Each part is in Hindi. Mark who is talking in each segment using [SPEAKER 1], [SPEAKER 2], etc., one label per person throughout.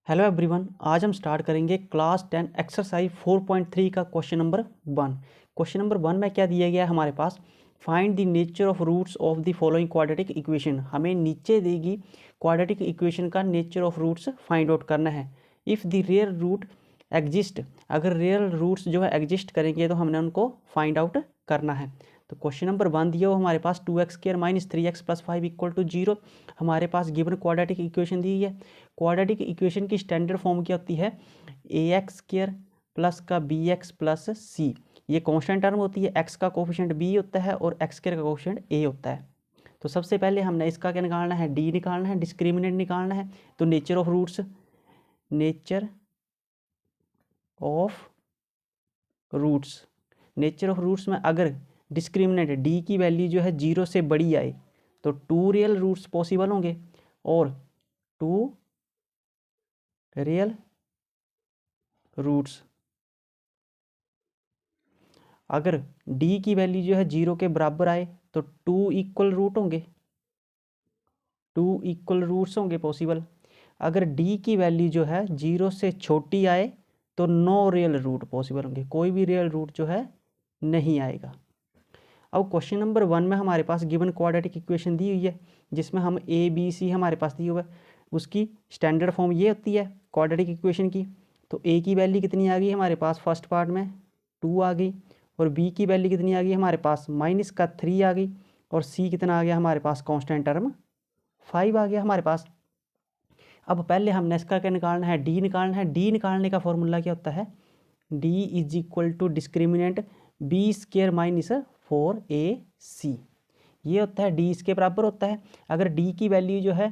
[SPEAKER 1] हेलो एवरीवन, आज हम स्टार्ट करेंगे क्लास 10 एक्सरसाइज 4.3 का क्वेश्चन नंबर 1। क्वेश्चन नंबर 1 में क्या दिया गया है हमारे पास, find the nature of roots of the following quadratic equation. हमें नीचे देगी क्वाड्रेटिक इक्वेशन का nature of roots find out करना है। If the real root exist, अगर रियल रूट्स जो है एग्जिस्ट करेंगे तो हमने उनको फाइंड आउट करना है। तो क्वेश्चन नंबर 1 दिया हो हमारे पास 2x² - 3x + 5 = 0। हमारे पास गिवन क्वाड्रेटिक इक्वेशन दी है। क्वाड्रेटिक इक्वेशन की स्टैंडर्ड फॉर्म क्या होती है, ax² प्लस का bx प्लस c। ये कांस्टेंट टर्म होती है, x का कोफिशिएंट b होता है और x² का कोफिशिएंट a होता है। तो सबसे पहले हमने इसका क्या निकालना है, d निकालना है, डिस्क्रिमिनेंट निकालना है। तो nature of roots, nature of roots, nature of roots में अगर डिस्क्रिमिनेंट d की वैल्यू जो है 0 से बड़ी आए तो 2 रियल रूट्स पॉसिबल होंगे और 2 रियल रूट्स। अगर d की वैल्यू जो है 0 के बराबर आए तो 2 इक्वल रूट होंगे, 2 इक्वल रूट्स होंगे पॉसिबल। अगर d की वैल्यू जो है 0 से छोटी आए तो नो रियल रूट पॉसिबल होंगे, कोई भी रियल रूट जो है नहीं आएगा। अब क्वेश्चन नंबर 1 में हमारे पास गिवन क्वाड्रेटिक इक्वेशन दी हुई है जिसमें हम a b c हमारे पास दी हुआ है। उसकी स्टैंडर्ड फॉर्म ये होती है क्वाड्रेटिक इक्वेशन की। तो a की वैल्यू कितनी आ गई हमारे पास, फर्स्ट पार्ट में 2 आ गई, और b की वैल्यू कितनी आ गई हमारे पास, -3 आ गई, और c कितना आ गया हमारे पास, कांस्टेंट टर्म 5 आ गया हमारे पास। अब पहले हमने इसका क्या निकालना है, d निकालना है। d निकालने का फॉर्मूला क्या होता है, d = डिस्क्रिमिनेंट b² - 4ac। ये होता है d इसके बराबर होता है। अगर d की वैल्यू जो है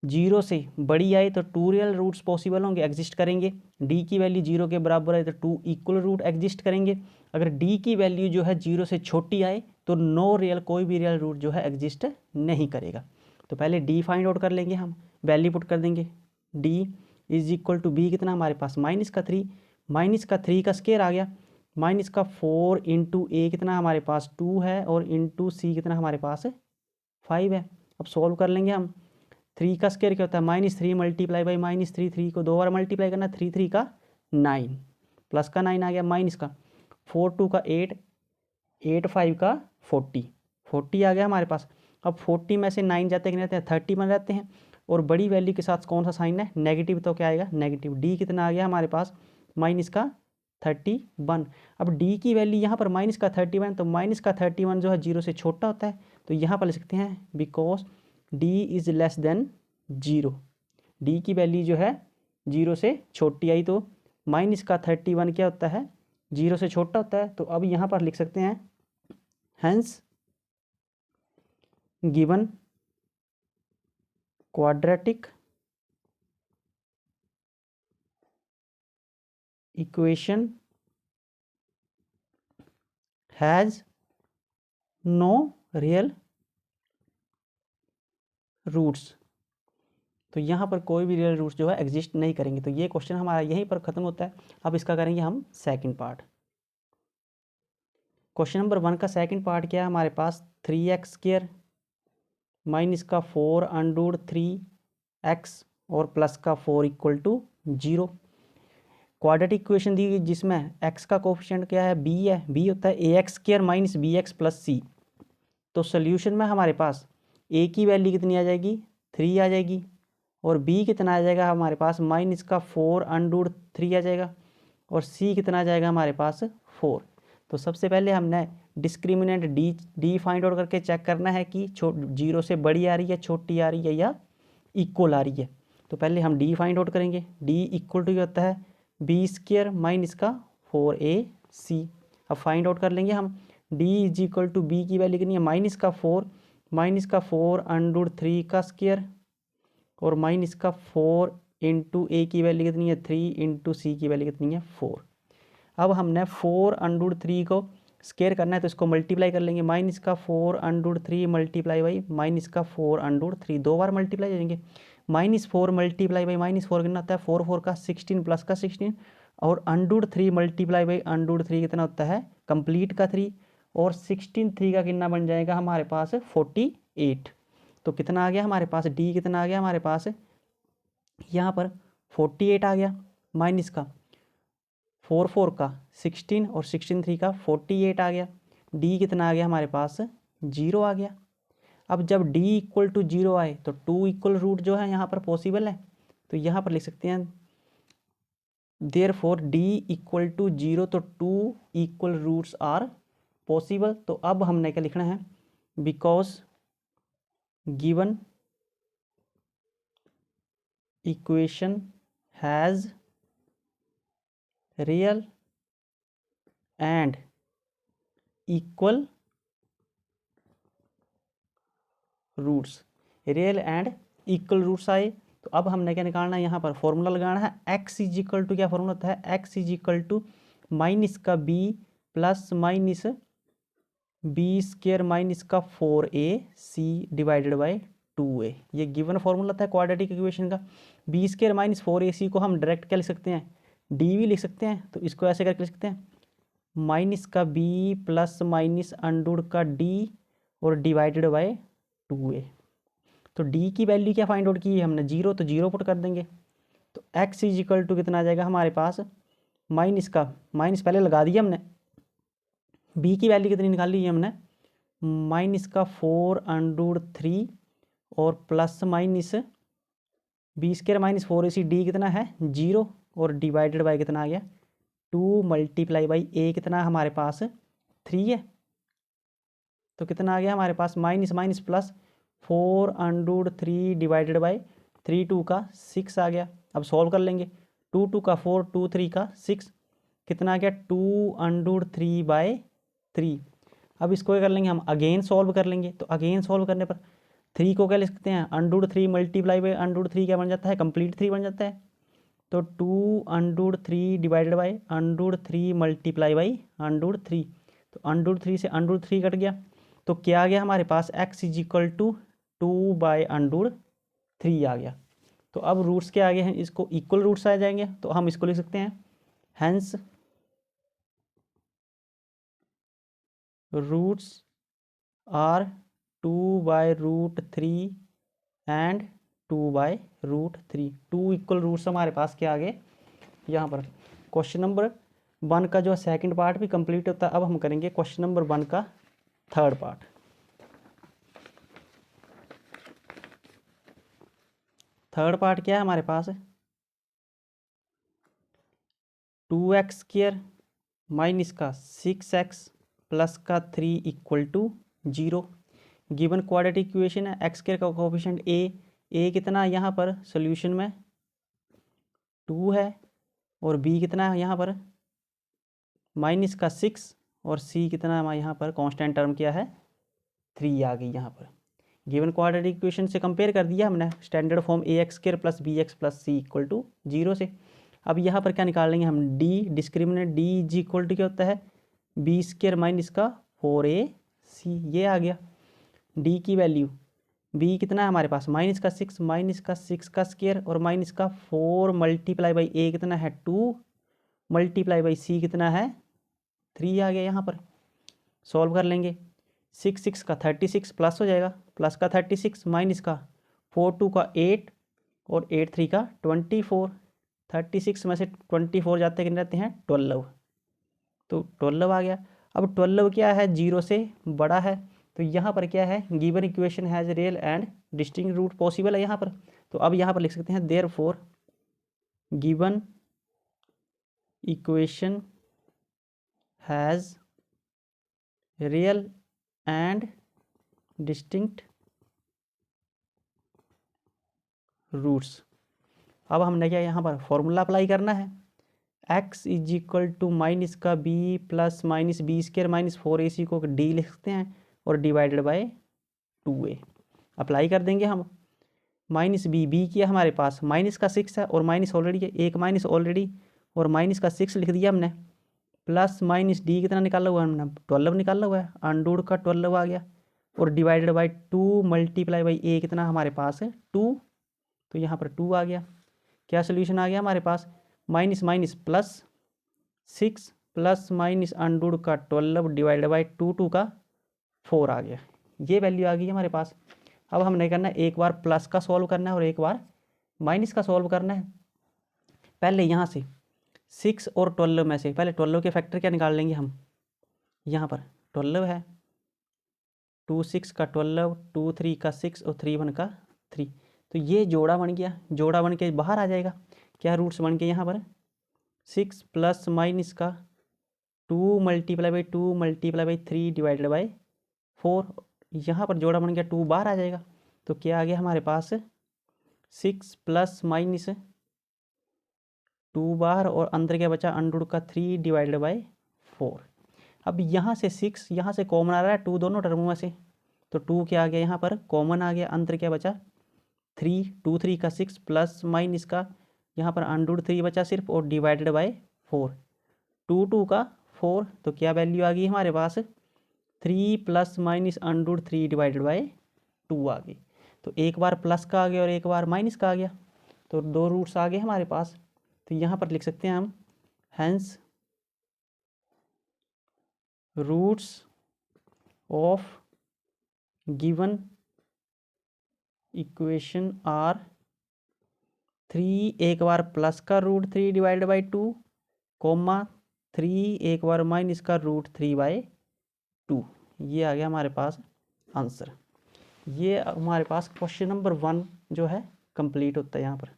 [SPEAKER 1] 0 से बड़ी आए तो 2 रियल रूट्स पॉसिबल होंगे, एग्जिस्ट करेंगे। d की वैल्यू 0 के बराबर आए तो 2 इक्वल रूट एग्जिस्ट करेंगे। अगर d की वैल्यू जो है 0 से छोटी आए तो नो रियल, कोई भी रियल रूट जो है एग्जिस्ट नहीं करेगा। तो पहले d फाइंड आउट कर लेंगे, हम वैल्यू पुट कर देंगे। d = b कितना हमारे पास, -3, -3 का स्क्वायर आ गया, -4 × a कितना हमारे पास 2 है, और × c कितना हमारे पास 5 है। अब सॉल्व कर लेंगे हम। 3 का स्क्वायर क्या होता है, -3 × -3, 3 को 2 बार मल्टीप्लाई करना, 3 3 का 9, प्लस का 9 आ गया, माइनस का 4 2 का 8, 8 5 का 40, 40 आ गया हमारे पास। अब 40 में से 9 जाते कितने रहते हैं, 30 बन रहते हैं, और बड़ी वैल्यू के साथ कौन सा साइन है, नेगेटिव, तो क्या आएगा नेगेटिव। d कितना आ गया हमारे पास, -31। अब d की वैल्यू यहाँ पर -31, तो -31 जो है 0 से छोटा होता है, तो यहाँ पर लिख सकते हैं because d is less than 0। d की वैल्यू जो है 0 से छोटी आई तो -31 क्या होता है, 0 से छोटा होता है। तो अब यहाँ पर लिख सकते हैं hence given quadratic equation has no real roots. तो यहाँ पर कोई भी रियल रूट्स जो है एग्जिस्ट नहीं करेंगे। तो ये क्वेश्चन हमारा यहीं पर ख़त्म होता है। अब इसका करेंगे हम सेकंड पार्ट। क्वेश्चन नंबर 1 का सेकंड पार्ट क्या है हमारे पास, 3x² -4 √ 3x और प्लस का 4 = 0। क्वाड्रेटिक इक्वेशन दी गई जिसमें x का कोफिशिएंट क्या है, b है, b होता है ax² - bx + c। तो सोल्यूशन में हमारे पास a की वैल्यू कितनी आ जाएगी, 3 आ जाएगी, और b कितना आ जाएगा हमारे पास, -4 √ 3 आ जाएगा, और c कितना आ जाएगा हमारे पास 4। तो सबसे पहले हमने डिस्क्रिमिनेंट d फाइंड आउट करके चेक करना है कि 0 से बड़ी आ रही है, छोटी आ रही है, या इक्वल आ रही है। तो पहले हम d फाइंड आउट करेंगे। d = होता है b² - 4ac। अब फाइंड आउट कर लेंगे हम। d = b की वैल्यू कितनी है, -4 √ 3 का स्क्वायर, और -4 × a की वैल्यू कितनी है, 3 × c की वैल्यू कितनी है, 4। अब हमने 4 √ 3 को स्क्वायर करना है, तो इसको मल्टीप्लाई कर लेंगे। -4 √ 3 मल्टीप्लाई बाई -4 √ 3, 2 बार मल्टीप्लाई हो जाएंगे। -4 मल्टीप्लाई बाई -4 कितना होता है, 4 4 का 16 प्लस का 16, और √3 मल्टीप्लाई बाई √3 कितना होता है, कंप्लीट का 3, और 16 3 का कितना बन जाएगा हमारे पास 48। तो कितना आ गया हमारे पास, d कितना आ गया हमारे पास यहाँ पर 48 आ गया, माइनस का 4 4 का 16 और 16 3 का 48 आ गया। डी कितना आ गया हमारे पास, 0 आ गया। अब जब d इक्वल टू 0 आए तो 2 इक्वल रूट जो है यहाँ पर पॉसिबल है, तो यहाँ पर लिख सकते हैं देयरफॉर d इक्वल टू 0, तो 2 इक्वल रूट्स आर पॉसिबल। तो अब हमने क्या लिखना है, because given equation has real and equal roots, real and equal roots आए। तो अब हमने क्या निकालना है, यहाँ पर फॉर्मूला लगाना है, x इज इक्वल टू, क्या फॉर्मूला होता है, x is equal to minus का b plus minus b square minus का 4ac डिवाइडेड बाई 2a। ये गिवन फॉर्मूला था क्वाड्रेटिक इक्वेशन का। बी स्क्र माइनस 4ac को हम डायरेक्ट क्या लिख सकते हैं, डी भी लिख सकते हैं, तो इसको ऐसे करके लिख सकते हैं माइनस का b प्लस माइनस अंडर का d और डिवाइडेड बाय 2a। तो d की वैल्यू क्या फाइंड आउट की है हमने, 0, तो 0 पुट कर देंगे। तो x इज इक्वल टू कितना आ जाएगा हमारे पास, माइनस का माइनस पहले लगा दिया हमने, b की वैल्यू कितनी निकाल ली है हमने, माइनस का 4√3 और plus minus b square minus 4ac, D कितना है 0 और डिवाइडेड बाय कितना आ गया 2 मल्टीप्लाई बाई ए कितना हमारे पास 3 है। तो कितना आ गया हमारे पास, minus minus plus 4√3 divided by 3 2 का 6 आ गया। अब सॉल्व कर लेंगे, 2 2 का 4 2 3 का 6 कितना आ गया 2√3 बाय 3। अब इसको क्या कर लेंगे हम, अगेन सॉल्व कर लेंगे। तो अगेन सॉल्व करने पर 3 को क्या लिख सकते हैं, √3 मल्टीप्लाई बाई √3 क्या बन जाता है, कंप्लीट 3 बन जाता है। तो 2√3 डिवाइडेड बाई √3 मल्टीप्लाई बाई √3, तो √3 से √3 कट गया, तो क्या आ गया हमारे पास, x is equal to 2 by √3 आ गया। तो अब रूट्स के आगे हैं, इसको इक्वल रूट्स आ जाएंगे, तो हम इसको लिख सकते हैं hence roots are 2 by √3 and 2 by √3। 2 equal roots हमारे पास क्या आ गए यहाँ पर। क्वेश्चन नंबर 1 का जो सेकंड पार्ट भी कंप्लीट होता है। अब हम करेंगे क्वेश्चन नंबर 1 का थर्ड पार्ट। थर्ड पार्ट क्या है हमारे पास, 2x² माइनस का 6x प्लस का 3 equal to 0। Given quadratic equation है, x² का कोफिशिएंट a कितना यहाँ पर सॉल्यूशन में 2 है, और b कितना है यहाँ पर माइनस का 6, और c कितना है यहाँ पर कांस्टेंट टर्म क्या है 3 आ गई यहाँ पर। गिवन क्वाड्रेटिक इक्वेशन से कंपेयर कर दिया हमने standard form ax² plus bx plus c equal to 0 से। अब यहाँ पर क्या निकाल लेंगे हम, d discriminant d is equal to क्या होता है, b² माइनस का 4ac, ये आ गया। d की वैल्यू, b कितना है हमारे पास माइनस का 6, माइनस का 6 का स्क्वायर और माइनस का 4 मल्टीप्लाई बाई a कितना है 2 मल्टीप्लाई बाई c कितना है 3 आ गया। यहाँ पर सॉल्व कर लेंगे, 6 6 का 36 प्लस हो जाएगा, प्लस का 36 माइनस का 4 2 का 8 और 8 3 का 24। 36 में से 24 जाते कितने रहते हैं 12, तो 12 आ गया। अब 12 क्या है 0 से बड़ा है, तो यहाँ पर क्या है, given equation has real and distinct root possible है यहाँ पर। तो अब यहाँ पर लिख सकते हैं therefore given equation has real and distinct roots. अब हमने क्या यहाँ पर फॉर्मूला अप्लाई करना है, x is equal to minus का b plus minus b² minus 4ac को d लिख सकते हैं और डिवाइडेड बाय 2a अप्लाई कर देंगे हम। माइनस b किया हमारे पास माइनस का 6 है और माइनस ऑलरेडी है, एक माइनस ऑलरेडी और माइनस का 6 लिख दिया हमने, प्लस माइनस d कितना निकाला हुआ है हमने 12 निकाला हुआ है, अंडूड का 12 आ गया और divided by 2 multiply by a कितना हमारे पास है 2, तो यहाँ पर 2 आ गया। क्या सोल्यूशन आ गया हमारे पास, minus minus plus 6 plus minus अंडूड का 12 डिवाइडेड बाई 2 2 का 4 आ गया। ये वैल्यू आ गई हमारे पास। अब हमने करना है एक बार प्लस का सॉल्व करना है और एक बार माइनस का सॉल्व करना है। पहले यहाँ से 6 और 12 में से पहले 12 के फैक्टर क्या निकाल लेंगे हम, यहाँ पर 12 है, 2 6 का 12, 2 3 का 6 और 3 1 का 3, तो ये जोड़ा बन गया, जोड़ा बन के बाहर आ जाएगा। क्या रूट्स बन के यहाँ पर 6 प्लस माइनस का 2 multiply by 2 multiply by 3 divided by 4, यहाँ पर जोड़ा बन गया, 2 बाहर आ जाएगा। तो क्या आ गया हमारे पास 6 प्लस माइनस 2 बाहर और अंदर क्या बचा अंडर का 3 डिवाइडेड बाई 4। अब यहाँ से 6 यहाँ से कॉमन आ रहा है 2 दोनों टर्मों में से, तो 2 क्या आ गया यहाँ पर कॉमन आ गया, अंदर क्या बचा 3, 2 3 का 6 प्लस माइनस का यहाँ पर अंडर 3 बचा सिर्फ और डिवाइडेड बाई 4, 2 2 का 4, तो क्या वैल्यू आ गई हमारे पास 3 plus minus under 3 divided by 2 आ गई। तो एक बार प्लस का आ गया और एक बार माइनस का आ गया, तो 2 रूट्स आ गए हमारे पास। तो यहाँ पर लिख सकते हैं हम hence roots of given equation are 3, एक बार प्लस का रूट 3 डिवाइडेड बाई 2, कोमा 3 एक बार माइनस का रूट 3 बाई 2। ये आ गया हमारे पास आंसर। ये हमारे पास क्वेश्चन नंबर 1 जो है कंप्लीट होता है यहाँ पर।